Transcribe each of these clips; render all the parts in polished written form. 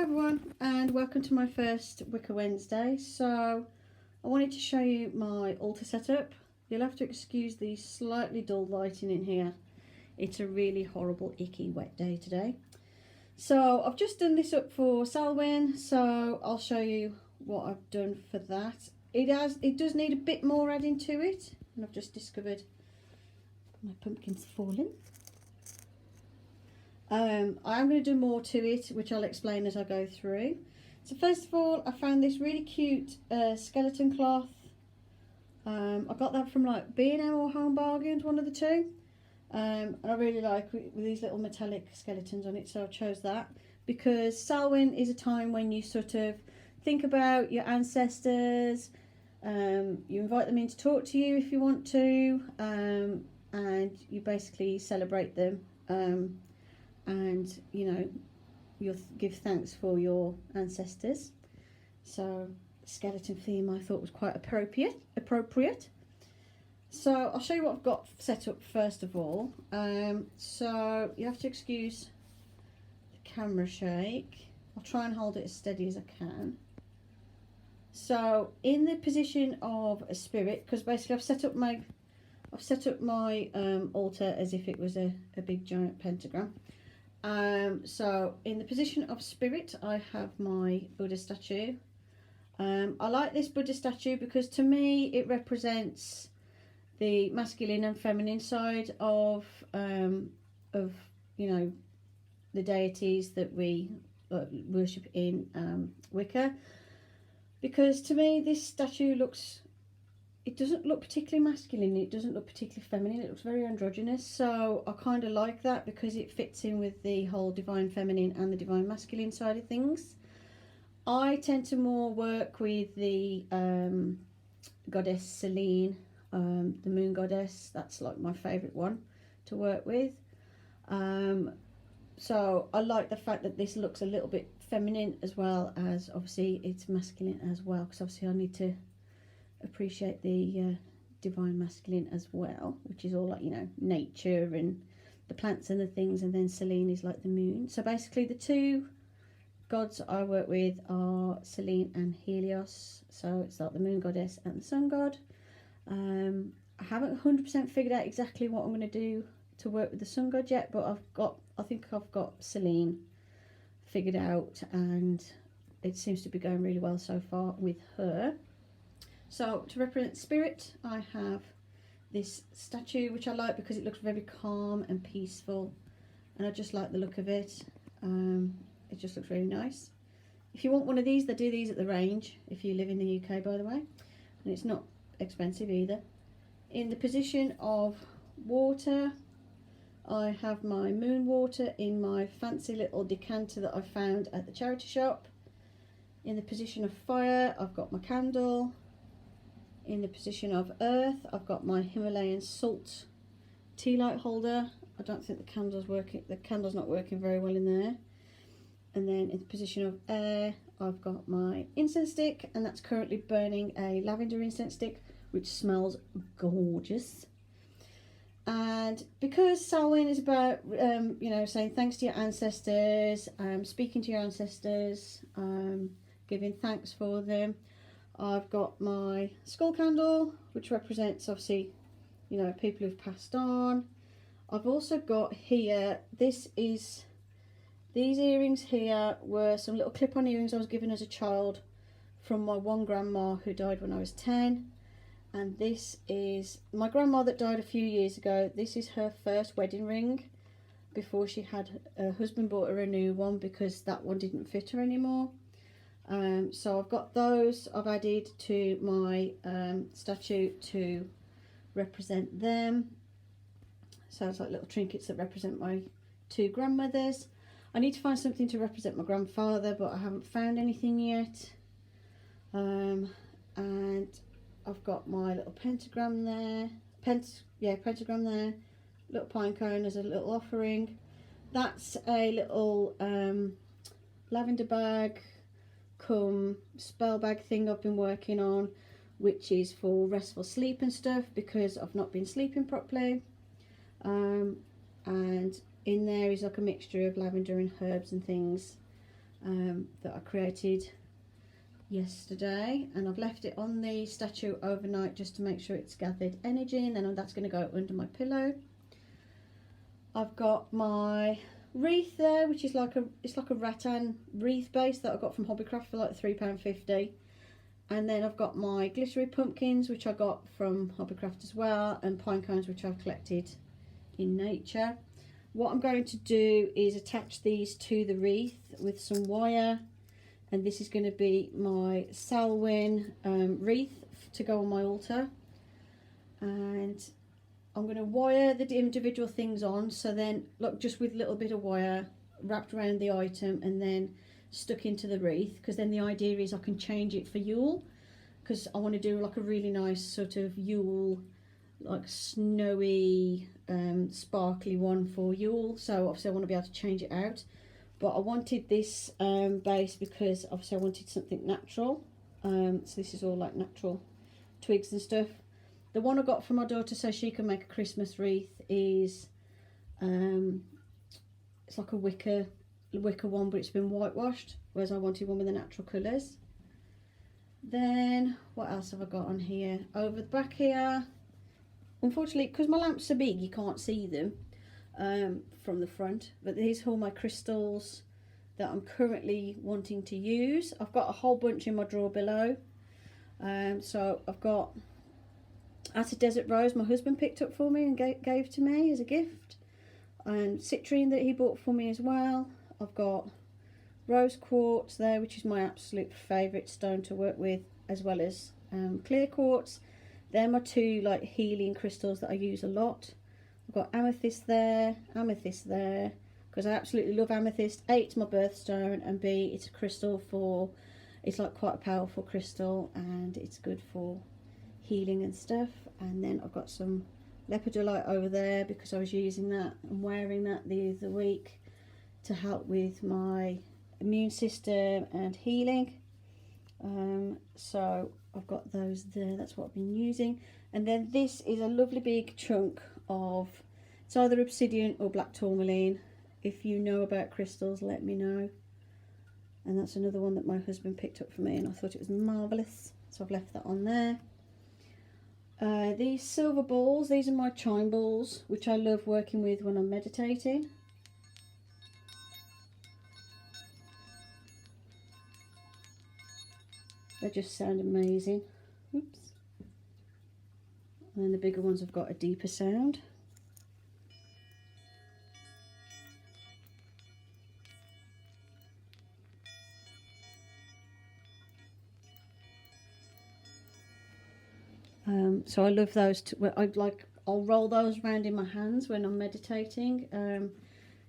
everyone, and welcome to my first Wicca Wednesday. So I wanted to show you my altar setup. You'll have to excuse the slightly dull lighting in here. It's a really horrible, icky, wet day today. So I've just done this up for Samhain, so I'll show you what I've done for that. It does need a bit more adding to it, and I've just discovered my pumpkin's falling. I am going to do more to it, which I'll explain as I go through. So first of all, I found this really cute skeleton cloth. I got that from like B&M or Home Bargains, one of the two. And I really like with these little metallic skeletons on it, so I chose that. Because Samhain is a time when you sort of think about your ancestors, you invite them in to talk to you if you want to, and you basically celebrate them. And you know, you'll give thanks for your ancestors. So skeleton theme I thought was quite appropriate. So I'll show you what I've got set up first of all. So you have to excuse the camera shake. I'll try and hold it as steady as I can. So in the position of a spirit, because basically I've set up my altar as if it was a big giant pentagram. So in the position of spirit, I have my Buddha statue. I like this Buddha statue because to me it represents the masculine and feminine side of you know, the deities that we worship in Wicca. Because to me this statue it doesn't look particularly masculine, it doesn't look particularly feminine, it looks very androgynous. So I kind of like that because it fits in with the whole divine feminine and the divine masculine side of things. I tend to more work with the goddess Selene, the moon goddess. That's like my favourite one to work with. So I like the fact that this looks a little bit feminine as well as obviously it's masculine as well, because obviously I need to appreciate the divine masculine as well, which is all like, you know, nature and the plants and the things, and then Selene is like the moon. So basically the two gods I work with are Selene and Helios. So it's like the moon goddess and the sun god. I haven't 100% figured out exactly what I'm going to do to work with the sun god yet, but I think I've got Selene figured out, and it seems to be going really well so far with her. So to represent spirit, I have this statue, which I like because it looks very calm and peaceful, and I just like the look of it. It just looks really nice. If you want one of these, they do these at the range if you live in the UK, by the way, and it's not expensive either. In the position of water, I have my moon water in my fancy little decanter that I found at the charity shop. In the position of fire, I've got my candle. In the position of earth, I've got my Himalayan salt tea light holder. I don't think the candle's working. The candle's not working very well in there. And then in the position of air, I've got my incense stick, and that's currently burning a lavender incense stick, which smells gorgeous. And because Samhain is about, you know, saying thanks to your ancestors, speaking to your ancestors, giving thanks for them, I've got my skull candle, which represents obviously, you know, people who've passed on. I've also got here, these earrings here were some little clip-on earrings I was given as a child from my one grandma who died when I was 10. And this is my grandma that died a few years ago. This is her first wedding ring before she had her husband bought her a new one because that one didn't fit her anymore. So I've got those I've added to my statue to represent them. So it's like little trinkets that represent my two grandmothers. I need to find something to represent my grandfather, but I haven't found anything yet. And I've got my little pentagram there. Pentagram there. Little pine cone as a little offering. That's a little lavender bag come spell bag thing I've been working on, which is for restful sleep and stuff because I've not been sleeping properly. And in there is like a mixture of lavender and herbs and things. that I created yesterday, and I've left it on the statue overnight just to make sure it's gathered energy, and then that's going to go under my pillow. I've got my wreath there, which is like a rattan wreath base that I got from Hobbycraft for like £3.50. And then I've got my glittery pumpkins, which I got from Hobbycraft as well, and pine cones, which I've collected in nature. What I'm going to do is attach these to the wreath with some wire, and this is going to be my Samhain wreath to go on my altar. And I'm going to wire the individual things on, so then look, just with a little bit of wire wrapped around the item and then stuck into the wreath, because then the idea is I can change it for Yule, because I want to do like a really nice sort of Yule, like snowy sparkly one for Yule. So obviously I want to be able to change it out, but I wanted this base because obviously I wanted something natural. So this is all like natural twigs and stuff. The one I got for my daughter so she can make a Christmas wreath is it's like a Wicca one, but it's been whitewashed, whereas I wanted one with the natural colours. Then what else have I got on here? Over the back here, unfortunately, because my lamps are big, you can't see them from the front, but these are all my crystals that I'm currently wanting to use. I've got a whole bunch in my drawer below. So I've got At a Desert Rose my husband picked up for me and gave to me as a gift, and citrine that he bought for me as well. I've got rose quartz there, which is my absolute favourite stone to work with, as well as clear quartz. They're my two like healing crystals that I use a lot. I've got amethyst there, because I absolutely love amethyst. A, it's my birthstone, and B, it's a crystal for, it's like quite a powerful crystal, and it's good for healing and stuff. And then I've got some lepidolite over there because I was using that and wearing that the other week to help with my immune system and healing. So I've got those there, that's what I've been using. And then this is a lovely big chunk of, it's either obsidian or black tourmaline. If you know about crystals, let me know. And that's another one that my husband picked up for me, and I thought it was marvellous, so I've left that on there. These silver balls, these are my chime balls, which I love working with when I'm meditating. They just sound amazing. Oops. And then the bigger ones have got a deeper sound. So I love those. I'll roll those around in my hands when I'm meditating.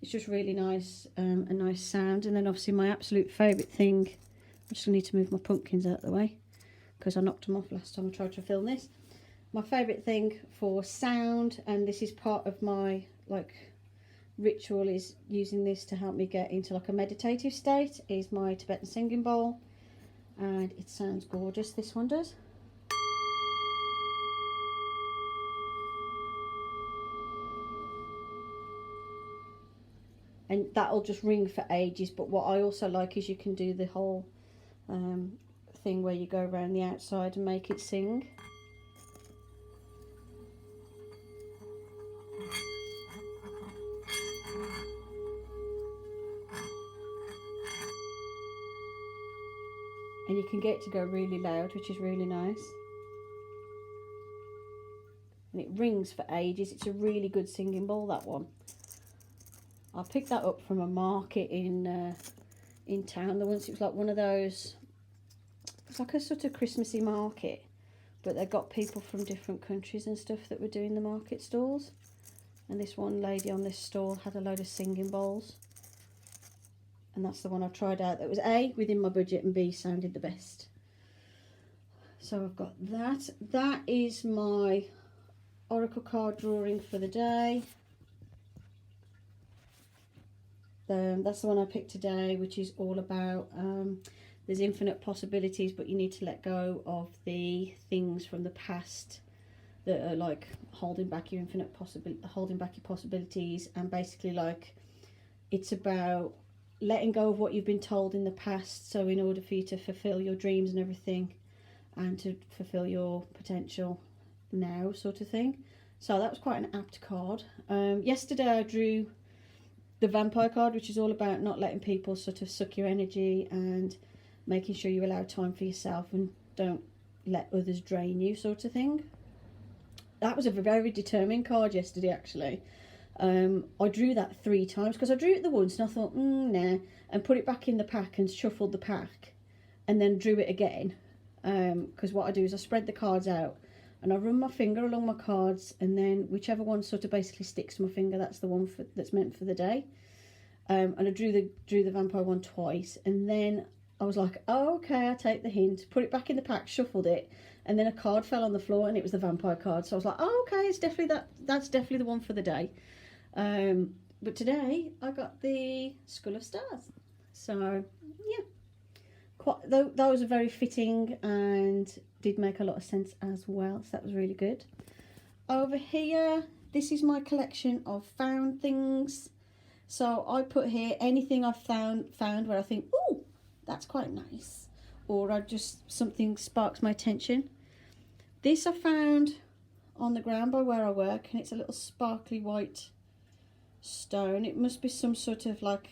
It's just really nice, a nice sound. And then obviously my absolute favourite thing, I just need to move my pumpkins out of the way because I knocked them off last time I tried to film this. My favourite thing for sound, and this is part of my like ritual, is using this to help me get into like a meditative state, is my Tibetan singing bowl, and it sounds gorgeous, this one does. And that'll just ring for ages. But what I also like is you can do the whole thing where you go around the outside and make it sing. And you can get it to go really loud, which is really nice. And it rings for ages. It's a really good singing bowl, that one. I picked that up from a market in town. It was like one of those, it's like a sort of Christmassy market, but they got people from different countries and stuff that were doing the market stalls. And this one lady on this stall had a load of singing bowls, and that's the one I tried out. That was A, within my budget, and B, sounded the best. So I've got that. That is my oracle card drawing for the day. That's the one I picked today, which is all about there's infinite possibilities, but you need to let go of the things from the past that are like holding back your possibilities. And basically, like, it's about letting go of what you've been told in the past, so in order for you to fulfill your dreams and everything, and to fulfill your potential now, sort of thing. So that was quite an apt card. Yesterday I drew the vampire card, which is all about not letting people sort of suck your energy and making sure you allow time for yourself and don't let others drain you, sort of thing. That was a very determined card yesterday, actually. I drew that 3 times because I drew it the once and I thought, nah, and put it back in the pack and shuffled the pack and then drew it again. Because what I do is I spread the cards out and I run my finger along my cards, and then whichever one sort of basically sticks to my finger, that's the one that's meant for the day. And I drew the vampire one twice, and then I was like, oh, okay, I take the hint, put it back in the pack, shuffled it, and then a card fell on the floor and it was the vampire card. So I was like, oh, okay, it's definitely that's definitely the one for the day. But today I got the Skull of Stars. So yeah, those are very fitting and did make a lot of sense as well. So that was really good. Over here, this is my collection of found things. So I put here anything I've found where I think, oh, that's quite nice, or I just something sparks my attention. This I found on the ground by where I work, and it's a little sparkly white stone. It must be some sort of like,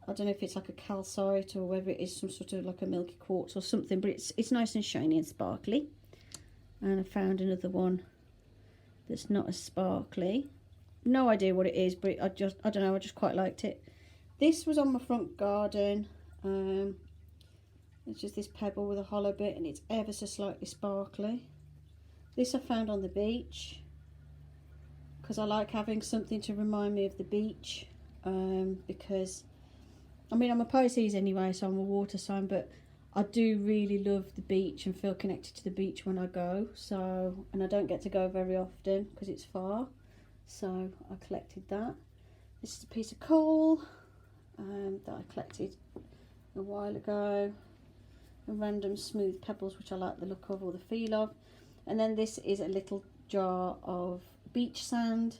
I don't know if it's like a calcite or whether it is some sort of like a milky quartz or something, but it's nice and shiny and sparkly. And I found another one that's not as sparkly. No idea what it is, but I don't know, I just quite liked it. This was on my front garden. It's just this pebble with a hollow bit, and it's ever so slightly sparkly. This I found on the beach because I like having something to remind me of the beach, because I mean, I'm a Pisces anyway, so I'm a water sign, but I do really love the beach and feel connected to the beach when I go. So, and I don't get to go very often because it's far, so I collected that. This is a piece of coal that I collected a while ago. Random smooth pebbles, which I like the look of or the feel of. And then this is a little jar of beach sand,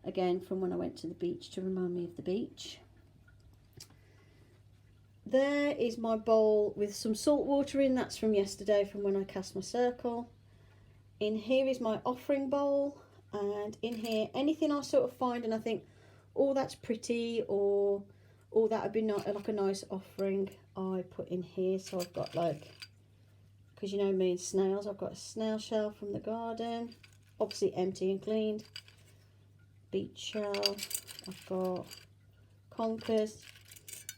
again from when I went to the beach to remind me of the beach. There is my bowl with some salt water in, that's from yesterday from when I cast my circle. In here is my offering bowl, and in here anything I sort of find and I think, oh, that's pretty, or oh, that would be not like a nice offering, I put in here. So I've got, like, because you know me and snails, I've got a snail shell from the garden, obviously empty and cleaned. Beach shell, I've got conkers.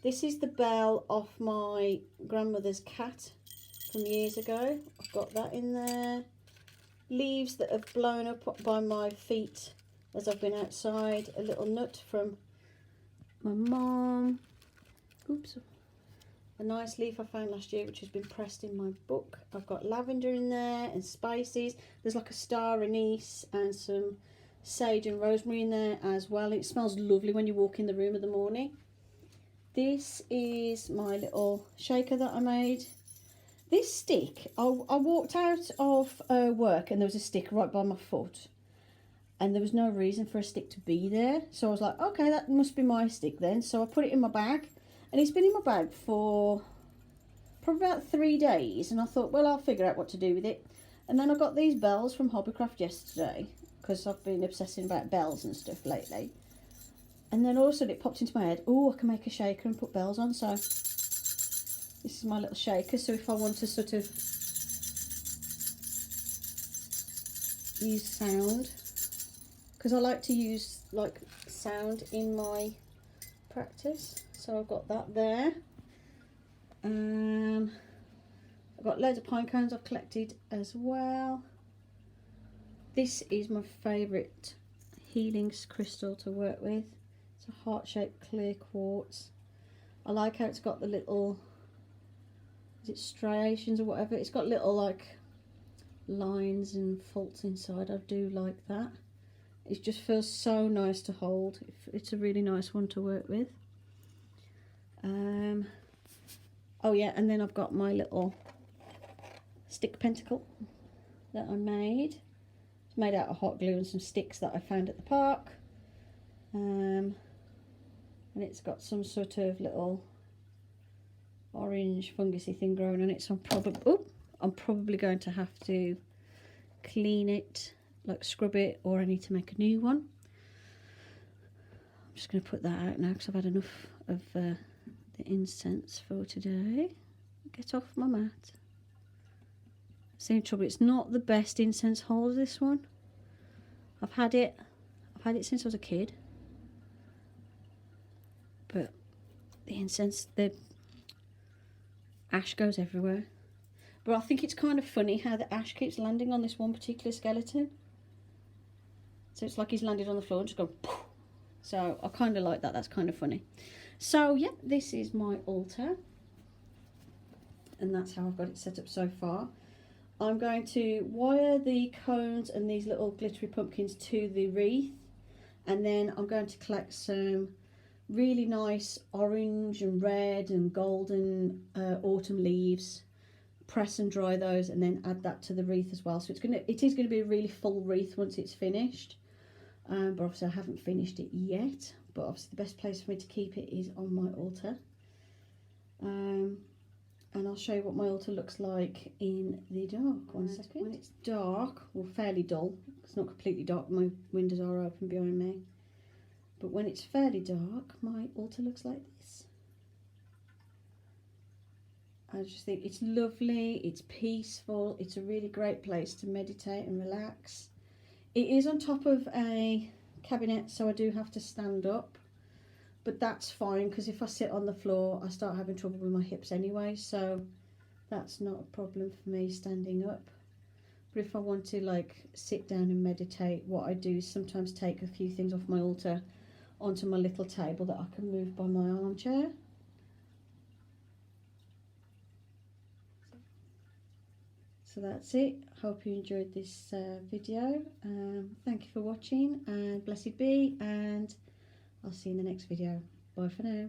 This is the bell off my grandmother's cat from years ago. I've got that in there. Leaves that have blown up by my feet as I've been outside. A little nut from my mum. Oops. A nice leaf I found last year which has been pressed in my book. I've got lavender in there and spices. There's like a star anise and some sage and rosemary in there as well. It smells lovely when you walk in the room in the morning. This is my little shaker that I made. This stick, I walked out of work and there was a stick right by my foot. And there was no reason for a stick to be there. So I was like, okay, that must be my stick then. So I put it in my bag. And it's been in my bag for probably about 3 days. And I thought, well, I'll figure out what to do with it. And then I got these bells from Hobbycraft yesterday, because I've been obsessing about bells and stuff lately. And then all of a sudden it popped into my head, oh, I can make a shaker and put bells on. So this is my little shaker. So if I want to sort of use sound, because I like to use like sound in my practice. So I've got that there. I've got loads of pine cones I've collected as well. This is my favourite healing crystal to work with. It's a heart-shaped clear quartz. I like how it's got the little, is it striations or whatever? It's got little like lines and faults inside. I do like that. It just feels so nice to hold. It's a really nice one to work with. Oh yeah, and then I've got my little stick pentacle that I made. It's made out of hot glue and some sticks that I found at the park. and it's got some sort of little orange fungusy thing growing on it, so I'm probably going to have to clean it, like scrub it, or I need to make a new one. I'm just going to put that out now because I've had enough of the incense for today. Get off my mat. Same trouble, it's not the best incense holder, this one. I've had it since I was a kid, but the incense, the ash goes everywhere. But I think it's kind of funny how the ash keeps landing on this one particular skeleton. So it's like he's landed on the floor and just gone poof. So I kind of like that. That's kind of funny. So yeah, this is my altar, and that's how I've got it set up so far. I'm going to wire the cones and these little glittery pumpkins to the wreath, and then I'm going to collect some really nice orange and red and golden autumn leaves, press and dry those, and then add that to the wreath as well. So it is going to be a really full wreath once it's finished, but obviously I haven't finished it yet, but obviously the best place for me to keep it is on my altar. And I'll show you what my altar looks like in the dark. One second. When it's dark, or fairly dull, it's not completely dark, my windows are open behind me, but when it's fairly dark, my altar looks like this. I just think it's lovely, it's peaceful, it's a really great place to meditate and relax. It is on top of a cabinet, so I do have to stand up, but that's fine because if I sit on the floor I start having trouble with my hips anyway, so that's not a problem for me standing up. But if I want to like sit down and meditate, what I do is sometimes take a few things off my altar onto my little table that I can move by my armchair. So that's it. Hope you enjoyed this video. Thank you for watching, and blessed be, and I'll see you in the next video. Bye for now.